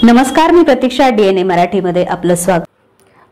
नमस्कार, मी प्रतीक्षा. DNA मराठीमध्ये आपलं स्वागत.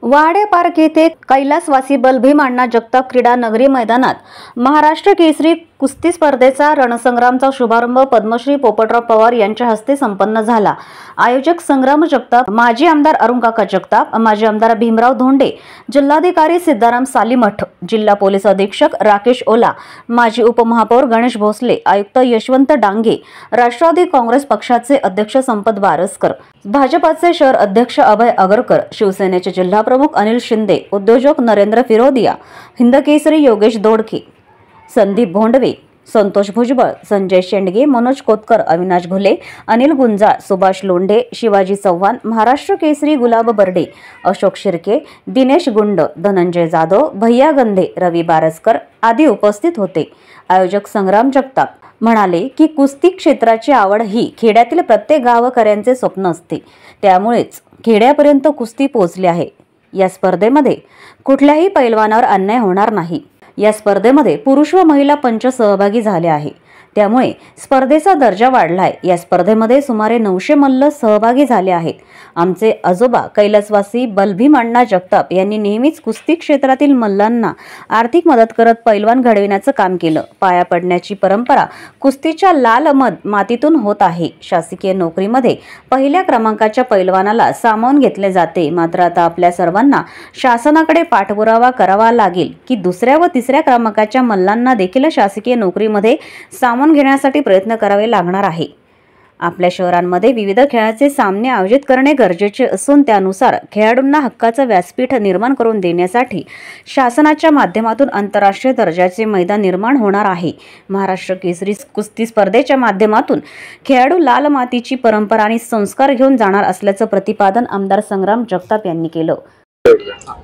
वाडे पार्क येथे कैलासवासी बलभीम अण्णा जगताप क्रीडा नगरी मैदानात महाराष्ट्र केसरी कुस्ती स्पर्धेचा रणसंग्रामचा शुभारंभ पद्मश्री पोपटराव पवार यांच्या हस्ते संपन्न झाला. आयोजक संग्राम जगताप, माजी आमदार अरुणकाका जगताप, माजी आमदार भीमराव धोंडे, जिल्हाधिकारी सिद्धाराम सालीमठ, जिल्हा पोलीस अधीक्षक राकेश ओला, माजी उपमहापौर गणेश भोसले, आयुक्त यशवंत डांगे, राष्ट्रवादी काँग्रेस पक्षाचे अध्यक्ष संपत बारसकर, भाजपाचे शहर अध्यक्ष अभय अगरकर, शिवसेनेचे जिल्हा प्रमुख अनिल शिंदे, उद्योजक नरेंद्र फिरोदिया, हिंदकेसरी योगेश दोडके, संदीप भोंडवे, संतोष भुजबळ, संजय शेंडगे, मनोज कोतकर, अविनाश घुले, अनिल गुंजाळ, सुभाष लोंढे, शिवाजी चव्हाण, महाराष्ट्र केसरी गुलाब बर्डे, अशोक शिर्के, दिनेश गुंड, धनंजय जाधव, भैया गंधे, रवी बारसकर आदी उपस्थित होते. आयोजक संग्राम जगताप म्हणाले की कुस्ती क्षेत्राची आवड ही खेड्यातील प्रत्येक गावकऱ्यांचे स्वप्न असते. त्यामुळेच खेड्यापर्यंत कुस्ती पोहोचली आहे. या स्पर्धेमध्ये कुठल्याही पैलवानावर अन्याय होणार नाही. या स्पर्धेमध्ये पुरुष व महिला पंच सहभागी झाले आहे. त्यामुळे स्पर्धेचा दर्जा वाढलाय. या स्पर्धेमध्ये सुमारे 900 मल्ल सहभागी झाले आहेत. आमचे आजोबा कैलासवासी बलभीम अण्णा जगताप यांनी नेहमीच कुस्ती क्षेत्रातील मल्लांना आर्थिक मदत करत पैलवान घडविण्याचं काम केलं. पाया पडण्याची परंपरा कुस्तीच्या लाल मातीतून होत आहे. शासकीय नोकरीमध्ये पहिल्या क्रमांकाच्या पैलवानाला सामावून घेतले जाते. मात्र आता आपल्या सर्वांना शासनाकडे पाठपुरावा करावा लागेल की दुसऱ्या व तिसऱ्या क्रमांकाच्या मल्लांना देखील शासकीय नोकरीमध्ये सामावून घेण्यासाठी प्रयत्न करावे लागणार आहे. आपल्या शहरांमध्ये विविध खेळाचे सामने आयोजित करणे गरजेचे असून त्यानुसार खेळाडूंना हक्काचं व्यासपीठ निर्माण करून देण्यासाठी शासनाच्या माध्यमातून आंतरराष्ट्रीय दर्जाचे मैदान निर्माण होणार आहे. महाराष्ट्र केसरी कुस्ती स्पर्धेच्या माध्यमातून खेळाडू लाल मातीची परंपरा आणि संस्कार घेऊन जाणार असल्याचं प्रतिपादन आमदार संग्राम जगताप यांनी केलं.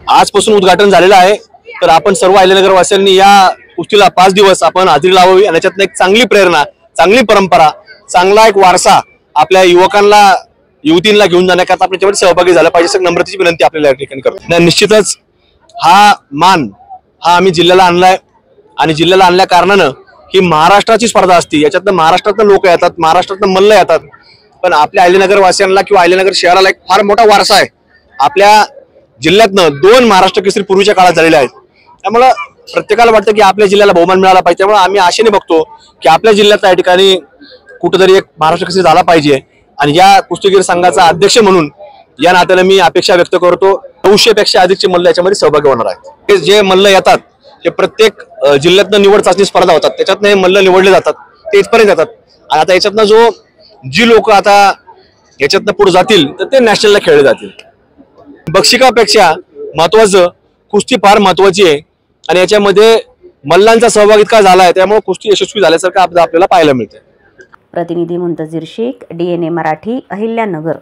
आजपासून उद्घाटन झालेलं आहे. तर आपण सर्व अहिल्यानगरवासियांनी या कुस्तीला 5 दिवस आपण हजेरी लावावी आणि याच्यातनं एक चांगली प्रेरणा, चांगली परंपरा, चांगला एक वारसा आपल्या युवकांना युवतींना घेऊन जाण्याकरता आपण त्याच्यामध्ये सहभागी झाला पाहिजे. सगळं नम्रतेची विनंती आपल्याला या ठिकाणी करतो. निश्चितच हा मान आम्ही जिल्ह्याला आणलाय आणि जिल्ह्याला आणल्या कारणानं ही महाराष्ट्राची स्पर्धा असते. याच्यातनं महाराष्ट्रातनं लोक येतात, महाराष्ट्रातनं मल्ल येतात. पण आपल्या अहिल्यानगरवासियांना किंवा अहिल्यानगर शहराला एक फार मोठा वारसा आहे. आपल्या जिल्ह्यातनं 2 महाराष्ट्र केसरी पूर्वीच्या काळात झालेले आहेत. त्यामुळे प्रत्येकाला वाटतं की आपल्या जिल्ह्याला बहुमान मिळाला पाहिजे. त्यामुळे आम्ही आशेने बघतो की आपल्या जिल्ह्यात या ठिकाणी कुठेतरी एक महाराष्ट्र केसरी झाला पाहिजे. आणि या कुस्तीगीर संघाचा अध्यक्ष म्हणून या नात्याने मी अपेक्षा व्यक्त करतो 900 पेक्षा अधिकचे मल्ल याच्यामध्ये सहभागी होणार आहेत. जे मल्ल येतात ते प्रत्येक जिल्ह्यातनं निवड चाचणी स्पर्धा होतात. त्याच्यातनं हे मल्ल निवडले जातात, ते इथपर्यंत येतात. आणि आता याच्यातनं जी लोक आता याच्यातनं पुढे जातील तर ते नॅशनलला खेळले जातील. बक्षिकापेक्षा महत्वाचं कुस्ती फार महत्वाची आहे आणि याच्यामध्ये मल्लांचा सहभाग इतका झालाय त्यामुळे कुस्ती यशस्वी झाल्यासारखं आपल्याला पाहायला मिळते. प्रतिनिधी मुंतजीर शेख, DNA मराठी, अहिल्यानगर.